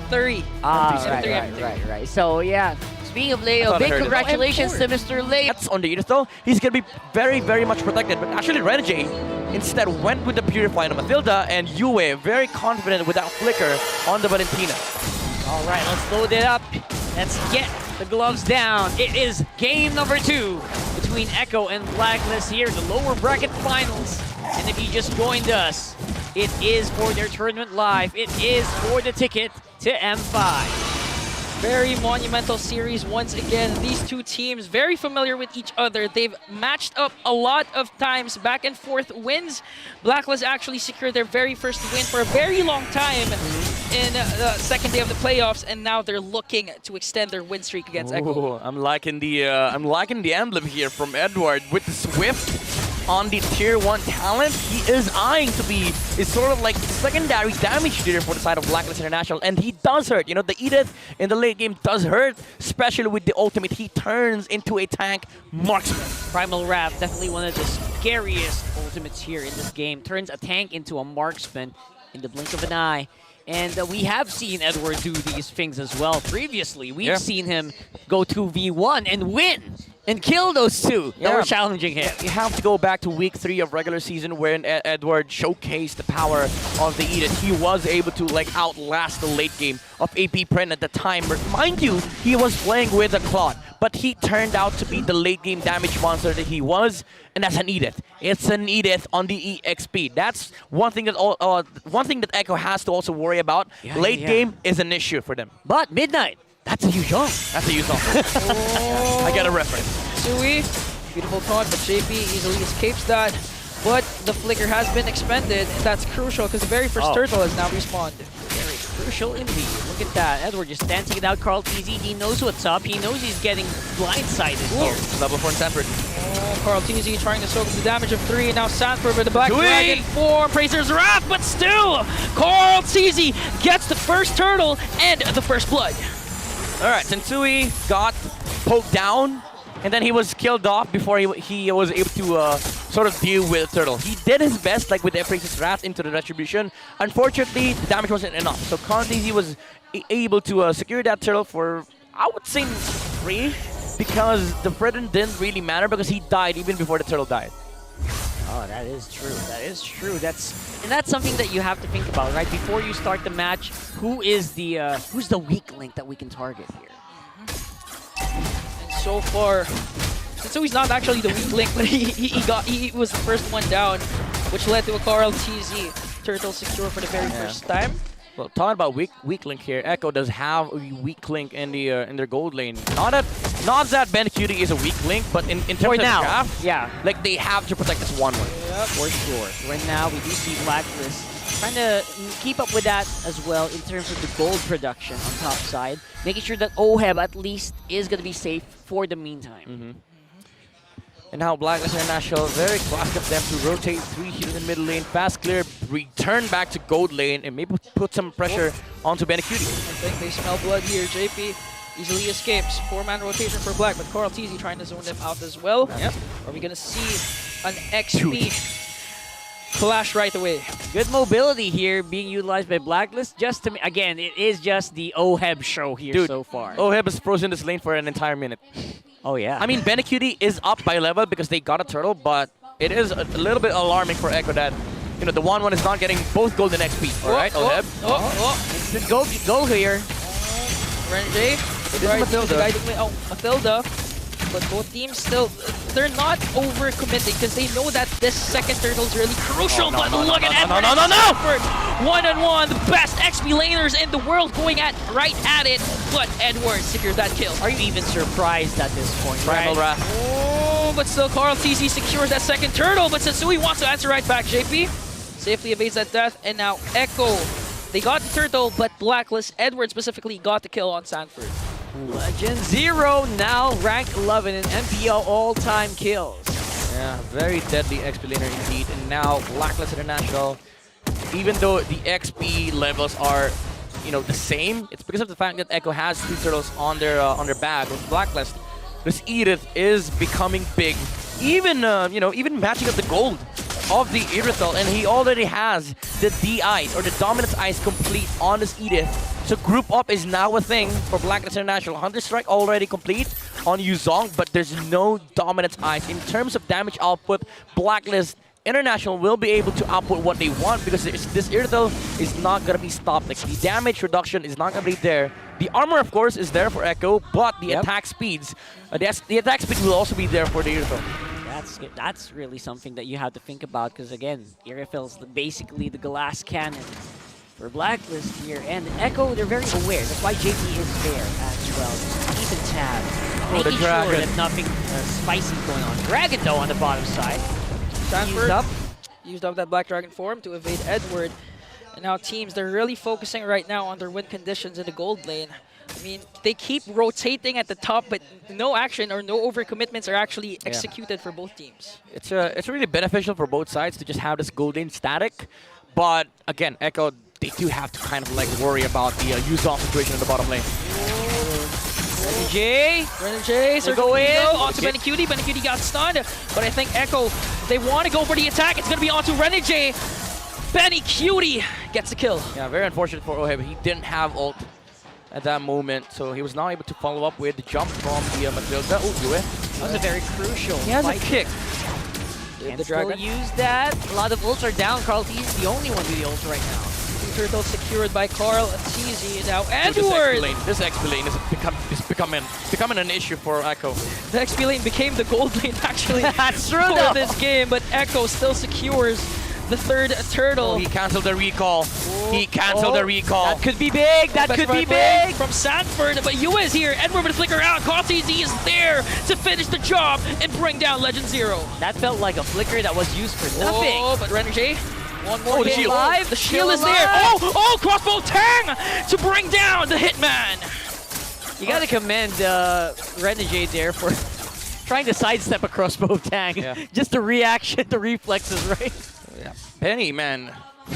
M3. Right. So yeah, speaking of Leo, big congratulations to Mr. Leo. That's on the Edith though. He's gonna be very, very much protected. But actually, Renegade instead went with the Purify on Matilda, and Yue very confident with that flicker on the Valentina. All right, let's load it up. Let's get the gloves down. It is game number 2 between Echo and Blacklist here, the lower bracket finals. And if you just joined us, it is for their tournament live. It is for the ticket to M5. Very monumental series once again. These two teams very familiar with each other. They've matched up a lot of times, back and forth wins. Blacklist actually secured their very first win for a very long time in the second day of the playoffs, and now they're looking to extend their win streak against Echo. I'm liking the emblem here from Edward with the Swift on the tier 1 talent. He is eyeing to be sort of like secondary damage dealer for the side of Blacklist International, and he does hurt. You know, the Edith in the late game does hurt, especially with the ultimate. He turns into a tank marksman. Primal Wrath, definitely one of the scariest ultimates here in this game. Turns a tank into a marksman in the blink of an eye. And we have seen Edward do these things as well previously. We've seen him go 2v1 and win and kill those two that were challenging him. You have to go back to week 3 of regular season when Edward showcased the power of the Edith. He was able to like outlast the late game of AP Pren at the time. But mind you, he was playing with a Claude, but he turned out to be the late game damage monster that he was, and that's an Edith. It's an Edith on the EXP. That's one thing that Echo has to also worry about. Late game is an issue for them. But Midnight, that's a huge off. That's a huge off. I get a reference. Sui, beautiful taunt, but JP easily escapes that. But the flicker has been expended, and that's crucial because the very first turtle has now respawned. Very crucial indeed. Look at that. Edward just dancing it out. Carl TZ, he knows what's up. He knows he's getting blindsided here. Level 4 Sanford. Carl TZ trying to soak up the damage of 3. Now Sanford with the Black Dragon form. Praetor's Wrath, but still, Carl TZ gets the first turtle and the first blood. All right, Sensui got poked down, and then he was killed off before he was able to sort of deal with the turtle. He did his best, like with the Praetor's Wrath into the retribution. Unfortunately, the damage wasn't enough, so Carl TZ was able to secure that turtle for, I would say, 3, because the Fredden didn't really matter because he died even before the turtle died. Oh, that is true. That is true. That's something that you have to think about, right? Before you start the match, who's the weak link that we can target here? And so far, so he's not actually the weak link, but he was the first one down, which led to a Carl TZ turtle secure for the very first time. Well, talking about weak link here, Echo does have a weak link in their gold lane. Not that Bencutie is a weak link, but in terms of draft, like they have to protect this one. For sure. Right now, we do see Blacklist trying to keep up with that as well in terms of the gold production on top side, making sure that OHEB at least is going to be safe for the meantime. And now Blacklist International, very classic of them to rotate 3 here in the middle lane, fast clear, return back to gold lane, and maybe put some pressure onto Bencutie. I think they smell blood here. JP easily escapes. 4-man rotation for Black, but Carl TZ trying to zone them out as well. Are we going to see an XP clash right away? Good mobility here being utilized by Blacklist. Just to, again, it is just the OHEB show here so far. OHEB has frozen this lane for an entire minute. Oh, yeah. I mean, Bencutie is up by level because they got a turtle, but it is a little bit alarming for Echo that, you know, the 1-1 is not getting both golden XP. All right, OHEB. Instant go here. Renegade. Matilda. But both teams still, they're not overcommitting because they know that this second turtle is really crucial. But look at Edward and Sanford. 1-on-1, the best XP laners in the world going right at it. But Edward secures that kill. Are you even surprised at this point, Primal Wrath. Oh, but still Carl TZ secures that second turtle. But Sensui wants to answer right back. JP safely evades that death. And now Echo, they got the turtle, but Blacklist, Edward specifically, got the kill on Sanford. Legend 0 now rank 11 in MPL all-time kills. Yeah, very deadly XP laner indeed. And now Blacklist International, even though the XP levels are, you know, the same, it's because of the fact that Echo has 2 turtles on their bag with Blacklist. This Edith is becoming big, even you know, even matching up the gold of the Irithel, and he already has the D-Ice or the Dominance Ice complete on this Edith. So group up is now a thing for Blacklist International. Hunter Strike already complete on Yuzong, but there's no dominance eyes. In terms of damage output, Blacklist International will be able to output what they want because this Irtle is not going to be stopped. Like, the damage reduction is not going to be there. The armor, of course, is there for Echo, but the attack speeds, the attack speed will also be there for the Irtle. That's really something that you have to think about because, again, Irifil's basically the glass cannon for Blacklist here. And Echo, they're very aware. That's why JP is there as well. Just keeping tabs. Making sure that nothing spicy is going on. Dragon, though, on the bottom side. Stanford used up that Black Dragon form to evade Edward. And now teams, they're really focusing right now on their win conditions in the gold lane. I mean, they keep rotating at the top, but no action or no overcommitments are actually executed for both teams. It's really beneficial for both sides to just have this gold lane static. But again, Echo, they do have to kind of like worry about the Yuzong situation in the bottom lane. Renegade, so go in onto Benecutie. Benecutie got stunned, but I think Echo, they want to go for the attack. It's going to be onto Renegade. Benecutie gets the kill. Yeah, very unfortunate for Oheb. He didn't have ult at that moment, so he was not able to follow up with the jump from the Matilda. Oh, Yue. That was a very crucial He has a kick. The Dragon use that. A lot of ults are down. Carl T is the only one with the ult right now. Turtle secured by Carl TZ. Now Edward! This XP lane is becoming an issue for Echo. The XP lane became the gold lane actually That's true for this game, but Echo still secures the third turtle. Oh, he canceled the recall. He canceled the recall. That could be big. That could be big. From Sanford, but Yue is here. Edward with a flicker out. Carl TZ is there to finish the job and bring down Legend Zero. That felt like a flicker that was used for nothing. Oh, but Renegade. One more hit. Shield. The shield is there. Oh, crossbow Tang to bring down the Hitman. You gotta commend Renegade there for trying to sidestep a crossbow Tang. Yeah. Just the reaction, the reflexes, right? Yeah. Penny, man.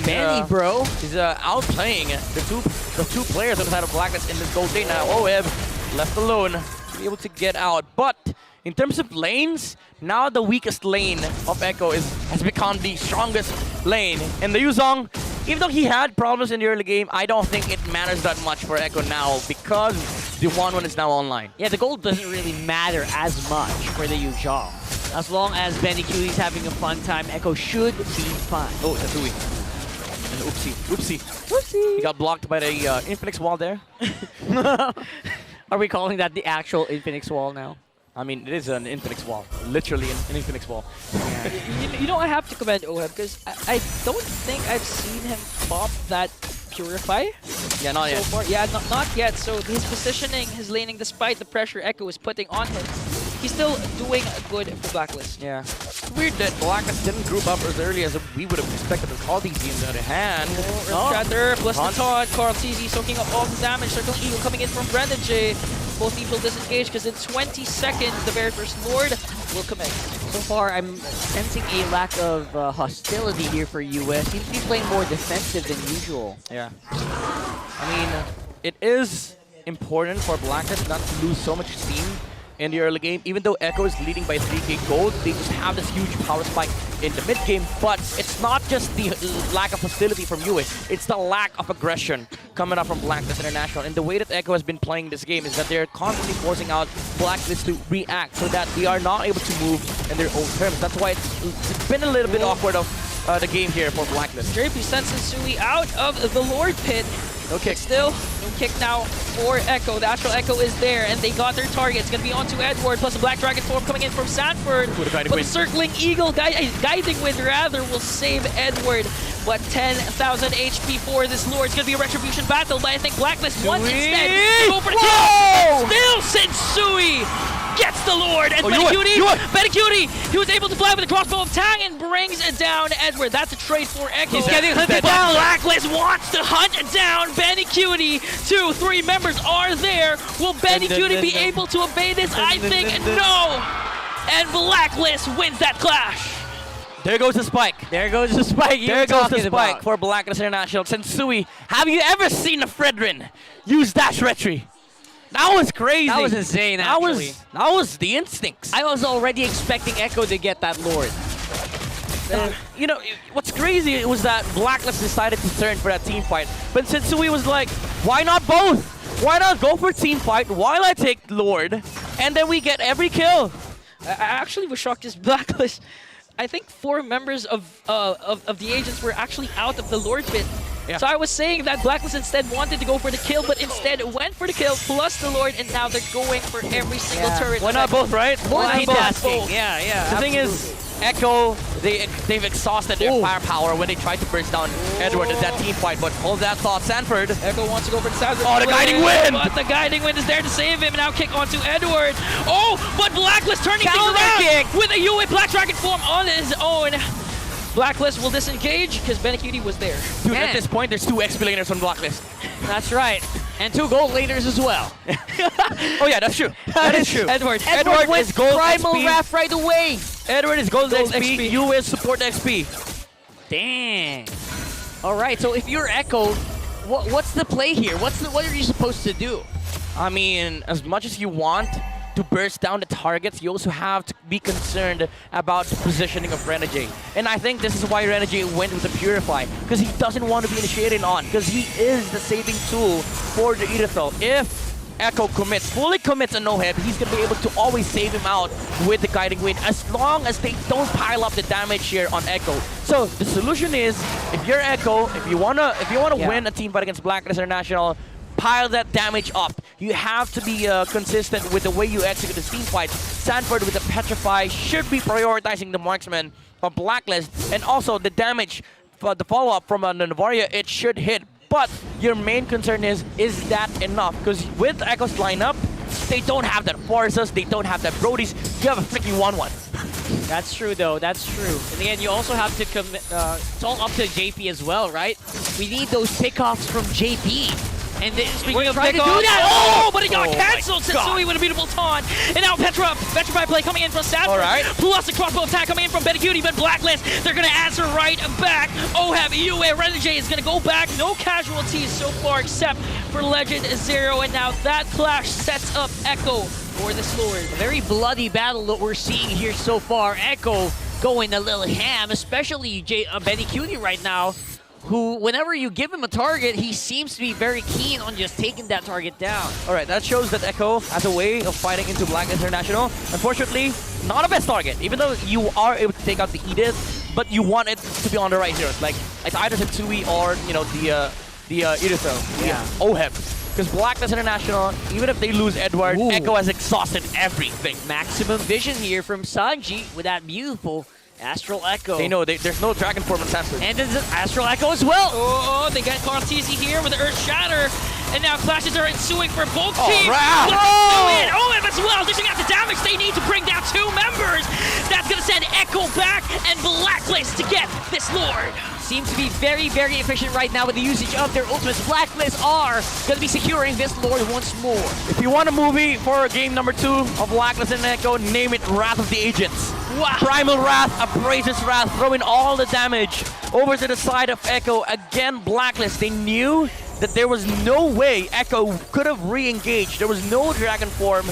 Manny, bro. He's outplaying the two players on the side of Blacklist in this gold lane now. Oheb left alone to be able to get out. But in terms of lanes, now the weakest lane of Echo has become the strongest lane. And the Yuzong, even though he had problems in the early game, I don't think it matters that much for Echo now because the 1-1 is now online. Yeah, the gold doesn't really matter as much for the Yuzhong. As long as Benicutie's having a fun time, Echo should be fine. Oh, Tatui. And oopsie. He got blocked by the Infinix wall there. Are we calling that the actual Infinix wall now? I mean, it is an Infinix wall. Literally an Infinix wall. Yeah. You know, I have to commend Oheb because I don't think I've seen him pop that Purify. Yeah, not yet. So far. Yeah, not yet. So his positioning, his laning, despite the pressure Echo is putting on him, he's still doing good for Blacklist. Yeah. It's weird that Blacklist didn't group up as early as we would have expected with all these teams on the hand. Shatter, plus the taunt, Carl TZ soaking up all the damage, Circle Eagle coming in from Renegade. Both teams will disengage because in 20 seconds, the very first Lord will commit. So far, I'm sensing a lack of hostility here for US. Seems to be playing more defensive than usual. Yeah. I mean, it is important for Blacklist not to lose so much steam in the early game. Even though Echo is leading by 3k gold, they just have this huge power spike in the mid game. But it's not just the lack of hostility from Yue, it's the lack of aggression coming up from Blacklist International. And the way that Echo has been playing this game is that they're constantly forcing out Blacklist to react so that they are not able to move in their own terms. That's why it's been a little bit awkward of the game here for Blacklist. JP sends Sui out of the Lord Pit. No kick. Still, no kick now for Echo. The actual Echo is there, and they got their target. It's going to be onto Edward, plus a Black Dragon form coming in from Sanford. But the Circling Eagle, Guiding Wind rather, will save Edward. But 10,000 HP for this Lord. It's going to be a Retribution battle, but I think Blacklist wants instead to go for the kill. Still, Sensui gets the Lord, and Benecutie, he was able to fly with the crossbow of Tang and brings down Edward. That's a trade for Echo. He's getting hunted down. Blacklist wants to hunt down Benecutie. 2-3 members are there. Will Benecutie be able to evade this? I think no. And Blacklist wins that clash. There goes the spike. There goes the spike. There goes the spike for Blacklist International. Sensui, have you ever seen a Fredrin use dash retry? That was crazy. That was insane, actually. That was the instincts. I was already expecting Echo to get that Lord. You know, what's crazy was that Blacklist decided to turn for that team fight. But Sensui was like, why not both? Why not go for team fight while I take Lord, and then we get every kill? I actually was shocked because Blacklist, I think 4 members of the agents were actually out of the Lord pit. Yeah. So I was saying that Blacklist instead wanted to go for the kill, but instead went for the kill plus the Lord, and now they're going for every single turret. Why not both, right? Why not Multitasking. both? Yeah. The thing is, Echo, they've exhausted their firepower when they tried to burst down Edward in that team fight, but hold that thought, Sanford. Echo wants to go for the Sanford. Oh, the guiding wind! But the guiding wind is there to save him. Now kick onto Edward. Oh, but Blacklist turning things Counter around kick! with a UA Black Dragon form on his own. Blacklist will disengage because Benecutie was there. Dude, Man. at this point, there's 2 explainers on Blacklist. That's right. And 2 gold leaders as well. Oh yeah, that's true. That is true. Edward. Edward is went gold Primal XP. Wrath right away. Edward is gold Gold XP, XP. you is support XP. Dang. All right, so if you're Echo, what's the play here? What are you supposed to do? I mean, as much as you want to burst down the targets, you also have to be concerned about the positioning of Renegade. And I think this is why Renegade went with the Purify, because he doesn't want to be initiated on, because he is the saving tool for the Idrithel. If Echo fully commits a no-hit, he's going to be able to always save him out with the Guiding Wind, as long as they don't pile up the damage here on Echo. So the solution is, if you're Echo, if you wanna win a team fight against Blacklist International, pile that damage up. You have to be consistent with the way you execute the team fight. Sanford with the Petrify should be prioritizing the marksman of Blacklist, and also the damage for the follow-up from a Navaria, it should hit. But your main concern is that enough? Because with Echo's lineup, they don't have that Forces, they don't have that Brodies, you have a freaking 1-1. That's true, though. That's true. And again, you also have to commit. It's all up to JP as well, right? We need those pickoffs from JP. And speaking of Trying to do pickoffs, that. Oh, but it got Oh my cancelled. God. Sensui with a beautiful taunt. And now Petrify play coming in from Sanford. All right. Plus the crossbow attack coming in from Benecutie, but Blacklist, they're going to answer right back. Oheb, UA, Renegade is going to go back. No casualties so far except for Legend Zero. And now that clash sets up Echo for this Lord. a very bloody battle that we're seeing here so far. Echo going a little ham, especially Benecutie right now, who, whenever you give him a target, he seems to be very keen on just taking that target down. Alright, that shows that Echo has a way of fighting into Black International. Unfortunately, not a best target, even though you are able to take out the Edith, but you want it to be on the right heroes. Like, it's either Sensui or, you know, the Idrithel. Yeah. Oheb. Because Blacklist International, even if they lose Edward, Ooh. Echo has exhausted everything. Maximum vision here from Sanji with that beautiful Astral Echo. They know there's no Dragon Form in Sanford. And there's an Astral Echo as well. Oh, they got Cartesi here with the Earth Shatter. And now clashes are ensuing for both Oh, teams. Raph! Oheb as well, dishing out the damage they need to bring down 2 members. That's going to send Echo back and Blacklist to get this Lord. Seems to be very, very efficient right now with the usage of their ultimates. Blacklist are going to be securing this Lord once more. If you want a movie for game number 2 of Blacklist and Echo, name it Wrath of the Agents. Wow. Primal Wrath, Abrasive Wrath, throwing all the damage over to the side of Echo. Again, Blacklist, they knew that there was no way Echo could have re-engaged. There was no Dragon Form,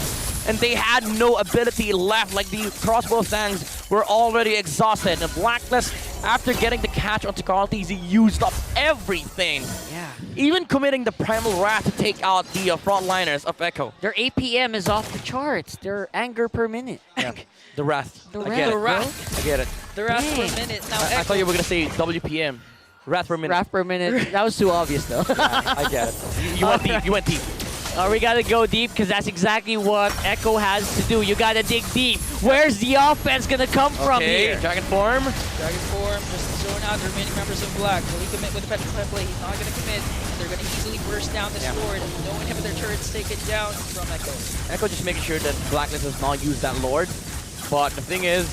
and they had no ability left. Like, the crossbow things were already exhausted. And Blacklist, after getting the catch onto Carltes, he used up everything. Yeah. Even committing the Primal Wrath to take out the frontliners of Echo. Their APM is off the charts. Their anger per minute. Yeah. The Wrath. The I Wrath, get it. The Wrath. I get it. They're out for a Dang. minute. Now I Echo. thought you were going to say WPM. Wrath per minute. Wrath per minute. That was too obvious, though. I get it. You went deep. You went deep. We gotta go deep because that's exactly what Echo has to do. You gotta dig deep. Where's the offense gonna come from Okay, here? Dragon Form. Dragon Form just zone out the remaining members of Black. Will he commit with the Petrify play? He's not going to commit. They're going to easily burst down this Lord. No inhibitor turrets taken down from Echo. Echo just making sure that Blacklist does not use that Lord. But the thing is,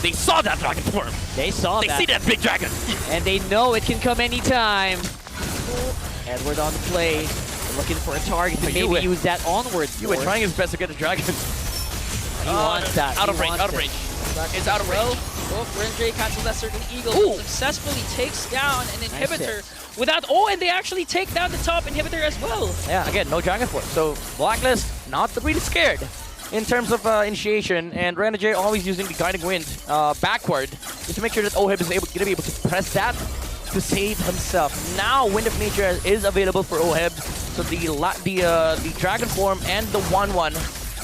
they saw that Dragon Form. They saw They that. see that big dragon. And they know it can come anytime. Edward on the play. Looking for a target to You maybe were- use that onward. You were trying his best to get the dragon. He wants that. Out He of range, wants out of it. range. It's out of range. Oh, Renjay cancels that Circling Eagle. Ooh. Successfully takes down an Nice inhibitor without... Oh, and they actually take down the top inhibitor as well. Yeah, again, no Dragon Force. So Blacklist, not really scared in terms of initiation. And Renegade always using the Guiding Wind backward is to make sure that OHIB is gonna be able to press that to save himself. Now, Wind of Nature is available for OHIB, so the Dragon Form and the 1-1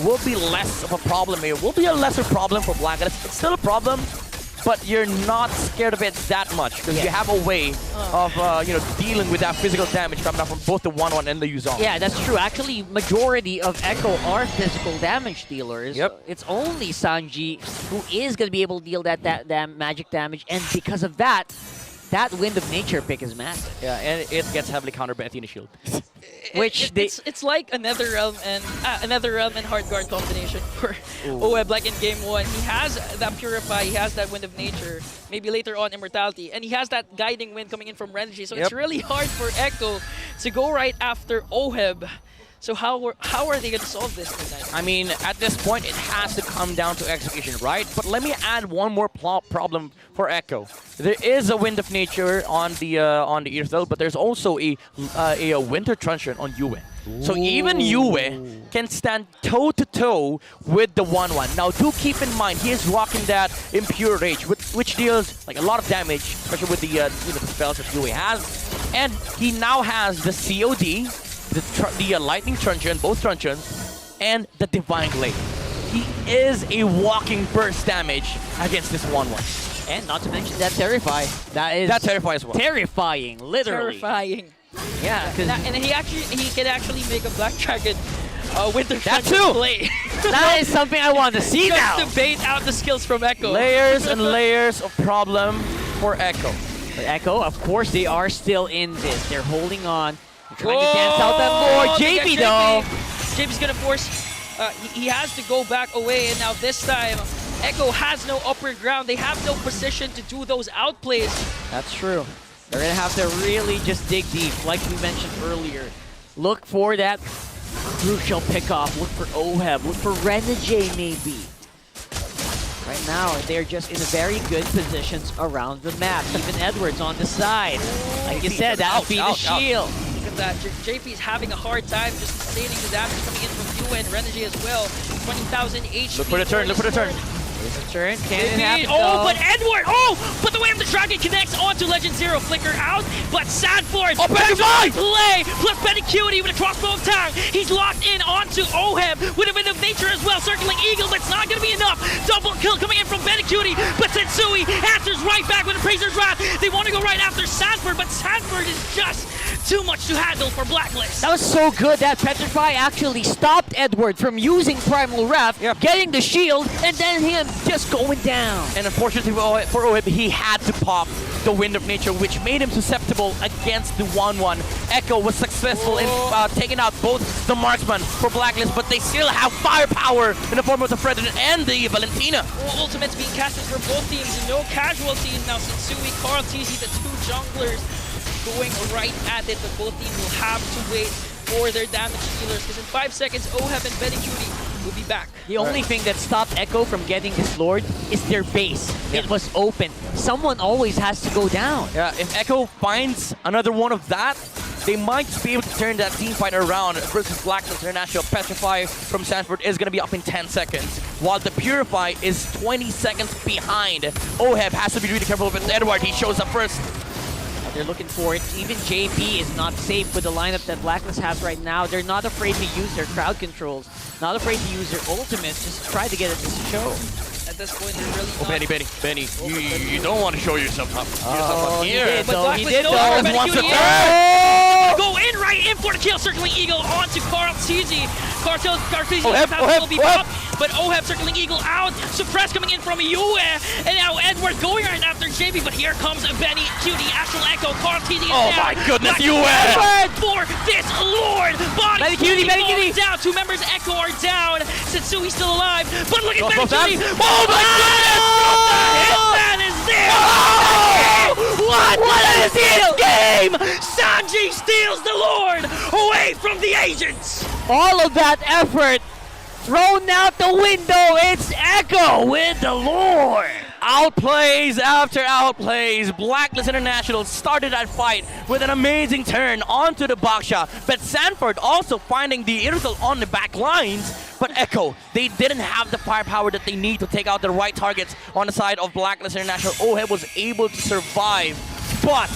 will be less of a problem here. Will be a lesser problem for Blacklist. It's still a problem, but you're not scared of it that much because you have a way of dealing with that physical damage coming out from both the 1-1 and the Yuzong. Yeah, that's true. Actually, majority of Echo are physical damage dealers. Yep. It's only Sanji who is going to be able to deal that magic damage, and because of that, that Wind of Nature pick is massive. Yeah, and it gets heavily countered by Athena Shield. It's like another realm and hard guard combination for OHIB. Like in game 1, he has that Purify, he has that Wind of Nature, maybe later on Immortality, and he has that Guiding Wind coming in from Renji. So it's really hard for Echo to go right after OHIB. So how are they going to solve this tonight? I mean, at this point, it has to come down to execution, right? But let me add one more problem for Echo. There is a Wind of Nature on the Earthel, but there's also a Winter Truncheon on Yue. So even Yue can stand toe-to-toe with the 1-1. Now, do keep in mind, he is rocking that Impure Rage, which deals like a lot of damage, especially with the spells that Yue has. And he now has the COD, the Lightning Truncheon, both Truncheons, and the Divine Blade. He is a walking burst damage against this 1-1. And not to mention that Terrify. That Terrify as well. Terrifying, literally. Terrifying. Yeah, and he can actually make a Black Dragon Winter that Truncheon too. play. That is something I want to see now. Just to bait out the skills from Echo. Layers and layers of problem for Echo. But Echo, of course, they are still in this. They're holding on. Trying to dance out that more. JP though. JP's gonna force. He has to go back away, and now this time, Echo has no upper ground. They have no position to do those outplays. That's true. They're gonna have to really just dig deep, like we mentioned earlier. Look for that crucial pickoff. Look for OHEB. Look for Renegade maybe. Right now, they're just in very good positions around the map. Even Edwards on the side. Like you said, that would be the shield. Look at that. JP's having a hard time just sustaining the damage coming in from Yue and Renegade as well. 20,000 HP. Look for the turn, look for the turn. There's a turn. Can't happen, but Edward! But the way of the Dragon connects onto Legend Zero. Flicker out, but Sanford! Petrify! Play! Plus Pedicuity with a crossbow of time. He's locked in onto OHEB with a Wind of Nature as well. Circling Eagle, but it's not going to be enough. Double kill coming in from Pedicuity, but Sensui answers right back with a Praiser's Wrath. They want to go right after Sanford, but Sanford is just too much to handle for Blacklist. That was so good that Petrify actually stopped Edward from using Primal Wrath, getting the shield, and then him just going down. And unfortunately for OHIB, he had to pop the Wind of Nature, which made him susceptible against the 1-1. Echo was successful in taking out both the marksman for Blacklist, but they still have firepower in the form of the Predator and the Valentina. Ultimates being casted for both teams, no casualties. Now Sensui, Carl TZ, the two junglers going right at it, but both teams will have to wait for their damage dealers, because in 5 seconds, OHEB and Pedicuity will be back. The only thing that stopped Echo from getting this Lord is their base. It was open. Someone always has to go down. Yeah, if Echo finds another one of that, they might be able to turn that team fight around versus Blacklist International. Petrify from Sanford is going to be up in 10 seconds, while the Purify is 20 seconds behind. OHEB has to be really careful with Edward. He shows up first. They're looking for it. Even JP is not safe with the lineup that Blacklist has right now. They're not afraid to use their crowd controls, not afraid to use their ultimates, just try to get it to show. At this point, they're really Benny, you don't want to show yourself up. He did, but he did, Blacklist wants Pedicuity to go in right in for the kill. Circling Eagle onto Carl TZ. Carl TZ will be popped, but OHEB circling Eagle out. Suppress coming in from Yue, and now Edward going right after JB, but here comes Benny, Cutie, Astral Echo, Carl TZ is down. Oh my goodness, Yue! For this Lord! Body Cutie. down. Two members Echo are down. Setsui's still alive, but look at Benny Cutie! Oh my goodness! Hitman is there! What is this game? Sanji steals the Lord away from the agents! All of that effort thrown out the window. It's Echo with the Lord. Outplays after outplays. Blacklist International started that fight with an amazing turn onto the Baksha, but Sanford also finding the irrital on the back lines. But Echo, they didn't have the firepower that they need to take out the right targets on the side of Blacklist International. Oheb was able to survive, but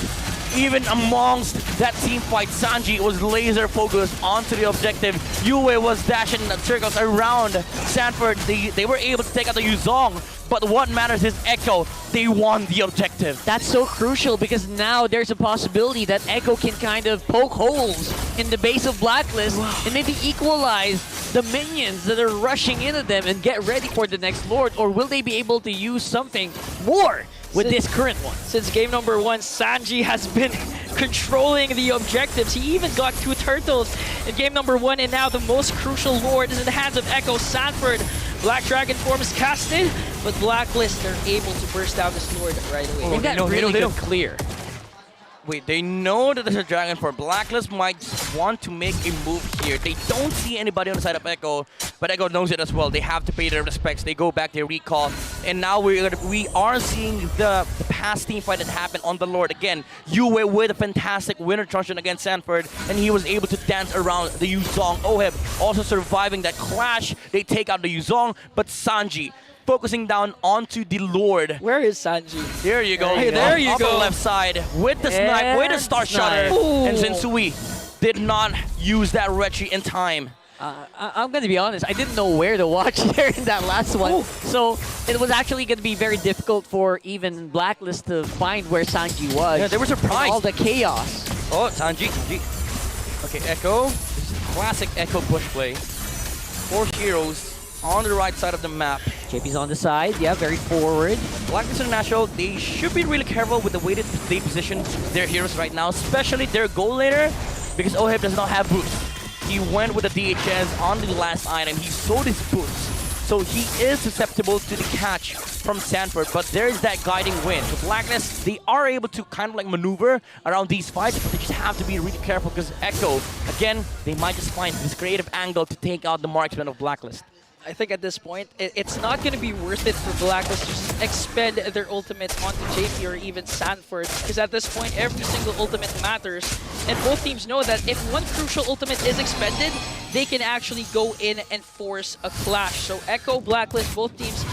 even amongst that team fight, Sanji was laser focused onto the objective. Yue was dashing in circles around Sanford. They were able to take out the Yuzong, but what matters is Echo. They won the objective. That's so crucial because now there's a possibility that Echo can kind of poke holes in the base of Blacklist and maybe equalize the minions that are rushing into them and get ready for the next Lord. Or will they be able to use something more with this current one? Since game number 1, Sanji has been controlling the objectives. He even got 2 turtles in game number 1, and now the most crucial Lord is in the hands of Echo. Sanford, Black Dragon form is casted, but Blacklist are able to burst down this Lord right away. They've got really good clear. Wait, they know that there's a dragon for Blacklist might want to make a move here. They don't see anybody on the side of Echo, but Echo knows it as well. They have to pay their respects. They go back, they recall, and now we are seeing the past team fight that happened on the Lord again. Yue with a fantastic winner truncheon against Sanford, and he was able to dance around the Yuzong. Oheb also surviving that clash. They take out the Yuzong, but Sanji focusing down onto the Lord. Where is Sanji? There you go. Hey, there you Upper go. left side with the snipe, with the star shutter. Ooh. And Sensui did not use that retry in time. I'm gonna be honest, I didn't know where to watch there in that last one. Ooh. So it was actually gonna be very difficult for even Blacklist to find where Sanji was. Yeah, they were surprised. All the chaos. Oh, Sanji. Okay, Echo. This is classic Echo push play. 4 heroes on the right side of the map. JP's on the side, yeah, very forward. Blacklist International, they should be really careful with the way that they position their heroes right now, especially their goal laner, because Oheb does not have boots. He went with the DHS on the last item. He sold his boots, so he is susceptible to the catch from Sanford, but there is that guiding wind. So Blacklist, they are able to kind of like maneuver around these fights, but they just have to be really careful because Echo, again, they might just find this creative angle to take out the marksman of Blacklist. I think at this point, it's not going to be worth it for Blacklist to just expend their ultimates onto JP or even Sanford, because at this point, every single ultimate matters, and both teams know that if one crucial ultimate is expended, they can actually go in and force a clash. So Echo, Blacklist, both teams,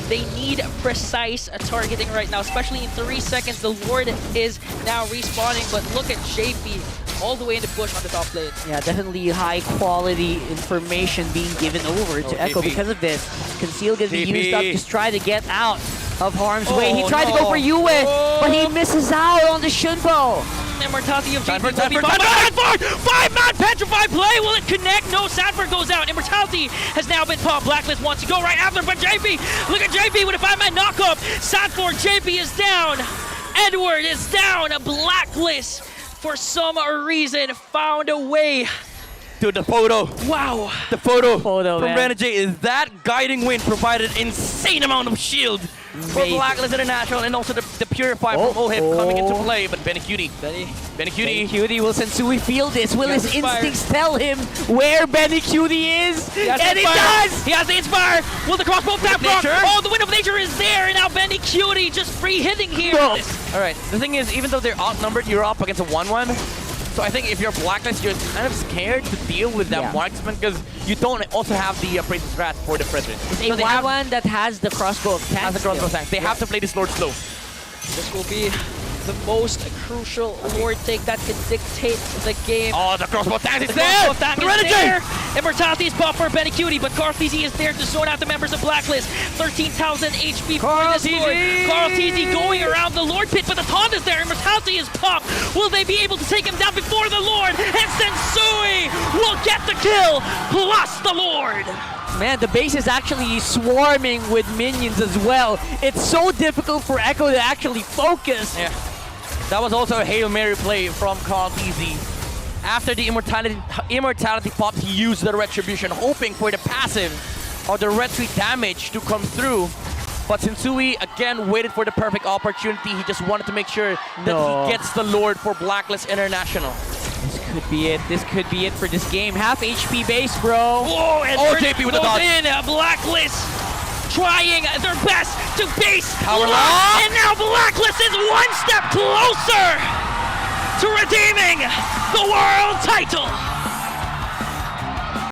they need precise targeting right now, especially in 3 seconds. The Lord is now respawning, but look at JP all the way in the bush on the top lane. Yeah, definitely high quality information being given over to Echo JP. because of this. Conceal gets JP. used up, just try to get out of harm's way. He tried to no. go for Yue, but he misses out on the Shunpo. Immortality of JP Sanford, will be Sanford, Sanford! 5-man petrified play! Will it connect? No, Sanford goes out. Immortality has now been popped. Blacklist wants to go right after, but JP, look at JP with a 5-man knockup. Sanford, JP is down. Edward is down. A Blacklist, for some reason, found a way. Dude, the photo. Wow. The photo Photo, from man. Renegade is that guiding wind provided insane amount of shield for Amazing. Blacklist International, and also the Purify from Oheb coming into play. But Benny Cutie. Benny Cutie. Cutie, will Sensui feel this? Will his Inspire. instincts tell him where Benny Cutie is? And it does! He has the Inspire! Will the crossbow tap rock? Nature? Oh, the Wind of Nature is there! And now Benny Cutie just free hitting here! No. Alright, the thing is, even though they're outnumbered, you're up against a 1-1. So I think if you're Blacklist, you're kind of scared to deal with that marksman because you don't also have the Princess Wrath for the President. It's So a they have- one that has the crossbow of tank. As a crossbow tank, they have to play this Lord slow. This will be the most crucial Lord take that can dictate the game. Oh, the crossbow tank is The there! crossbow tank The is Renegade! there! Immortality is popped for Benny Cutie, but Carl-TZ is there to zone out the members of Blacklist. 13,000 HP for this Lord. Carl-TZ going around the Lord pit, but the taunt is there. Immortality is popped. Will they be able to take him down before the Lord? And Sensui will get the kill, plus the Lord. Man, the base is actually swarming with minions as well. It's so difficult for Echo to actually focus. Yeah. That was also a Hail Mary play from Carl-TZ. After the immortality pop, he used the Retribution, hoping for the passive or the retreat damage to come through. But Sensui again waited for the perfect opportunity. He just wanted to make sure that he gets the Lord for Blacklist International. This could be it. This could be it for this game. Half HP base, bro. Whoa, and Oh, JP with the goes dodge. in, Blacklist. trying their best to base Power lock, lock. and now Blacklist is one step closer to redeeming the world title.